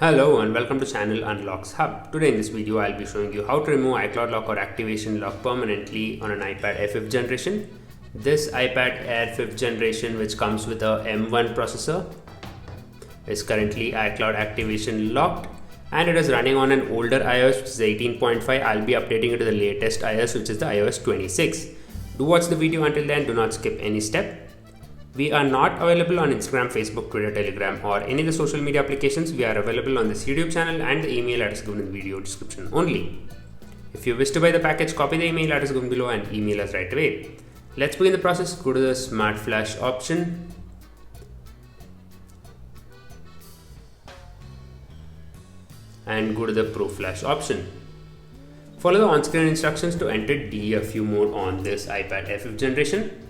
Hello and welcome to channel Unlocks Hub. Today in this video I'll be showing you how to remove iCloud lock or activation lock permanently on an iPad Air 5th generation. This iPad Air 5th generation, which comes with a M1 processor, is currently iCloud activation locked and it is running on an older iOS which is 18.5. I'll be updating it to the latest iOS, which is the iOS 26. Do watch the video until then, do not skip any step. We are not available on Instagram, Facebook, Twitter, Telegram or any of the social media applications. We are available on this YouTube channel and the email address given in the video description only. If you wish to buy the package, copy the email address given below and email us right away. Let's begin the process. Go to the Smart Flash option. And go to the Pro Flash option. Follow the on-screen instructions to enter DFU mode on this iPad Air 5th generation.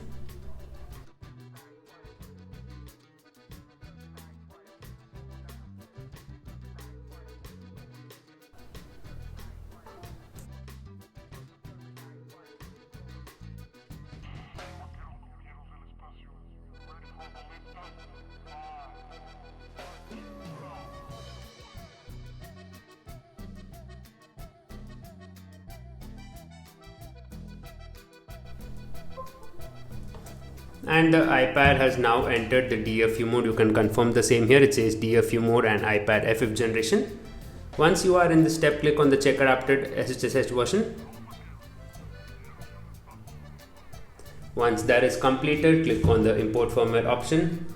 And the iPad has now entered the DFU mode. You can confirm the same here. It says DFU mode and iPad Air 5th generation. Once you are in this step, click on the check adapted SSH version. Once that is completed, click on the import firmware option.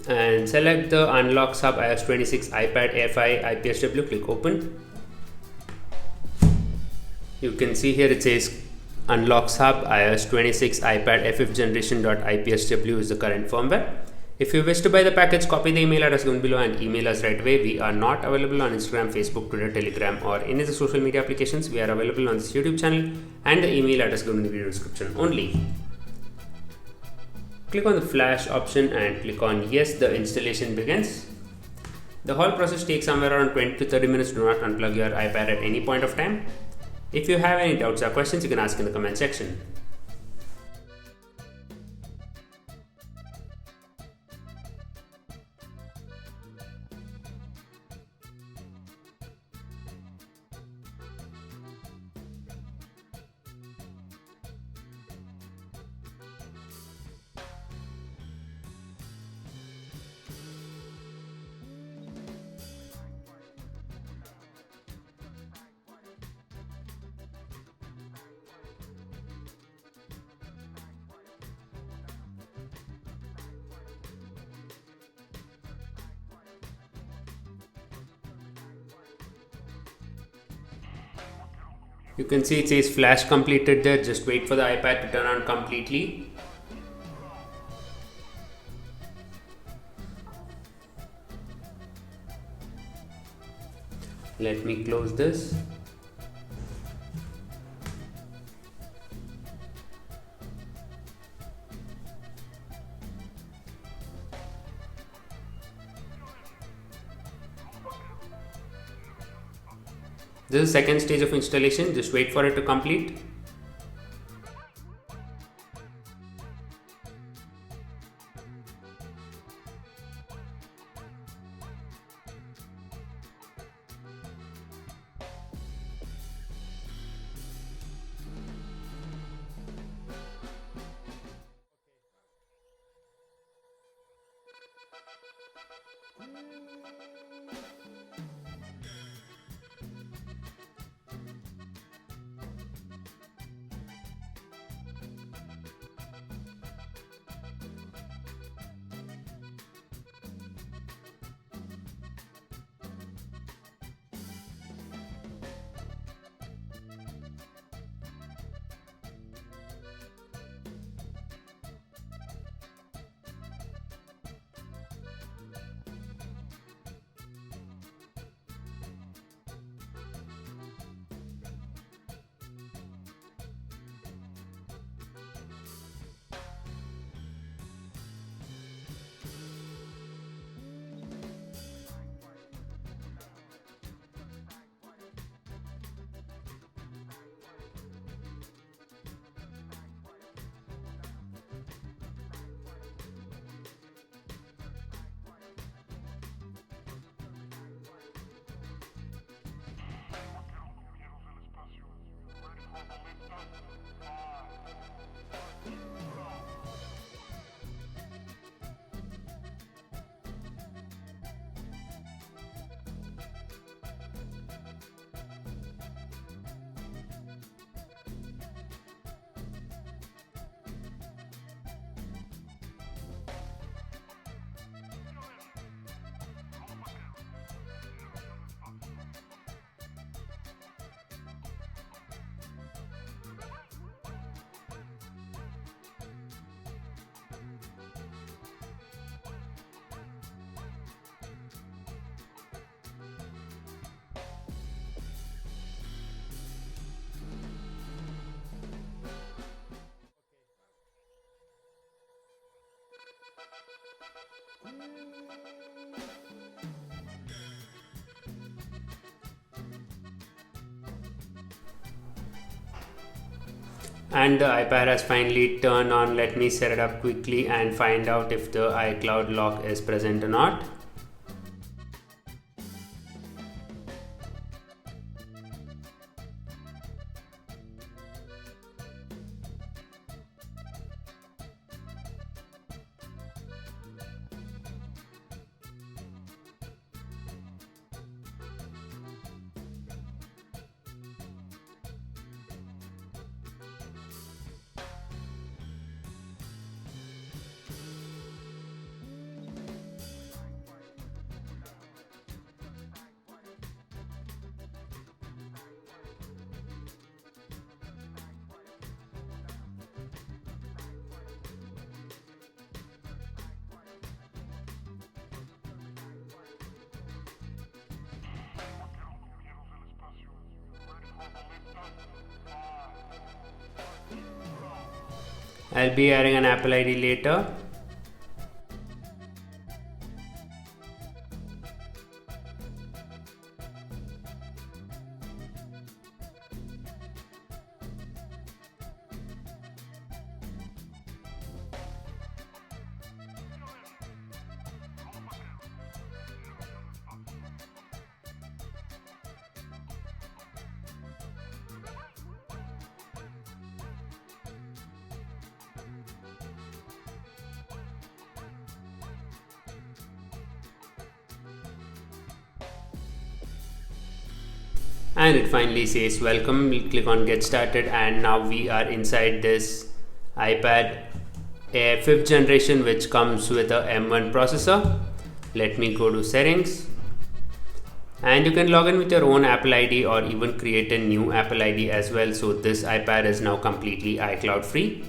And select the Unlock Sub iOS 26 iPad Air 5 ipsw. Click open. You can see here it says Unlocks Hub iOS 26 iPad Air 5th generation.ipsw is the current firmware. If you wish to buy the package, copy the email address given below and email us right away. We are not available on Instagram, Facebook, Twitter, Telegram or any of the social media applications. We are available on this YouTube channel and the email address given in the video description only. Click on the flash option and click on yes, the installation begins. The whole process takes somewhere around 20 to 30 minutes. Do not unplug your iPad at any point of time. If you have any doubts or questions, you can ask in the comment section. You can see it says flash completed there. Just wait for the iPad to turn on completely. Let me close this. This is the second stage of installation. Just wait for it to complete. And the iPad has finally turned on. Let me set it up quickly and find out if the iCloud lock is present or not. I'll be adding an Apple ID later. And it finally says welcome. We'll click on get started, and now we are inside this iPad Air 5th generation, which comes with a M1 processor. Let me go to settings, and you can log in with your own Apple ID or even create a new Apple ID as well. So this iPad is now completely iCloud free.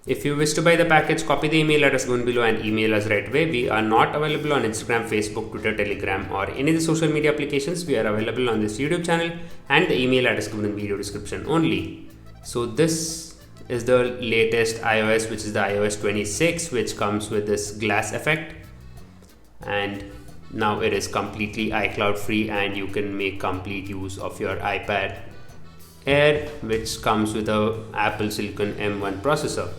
If you wish to buy the package, copy the email address given below and email us right away. We are not available on Instagram, Facebook, Twitter, Telegram or any of the social media applications. We are available on this YouTube channel and the email address given in the video description only. So this is the latest iOS, which is the iOS 26, which comes with this glass effect. And now it is completely iCloud free and you can make complete use of your iPad Air, which comes with a Apple Silicon M1 processor.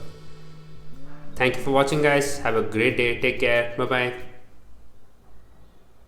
Thank you for watching, guys. Have a great day. Take care. Bye bye.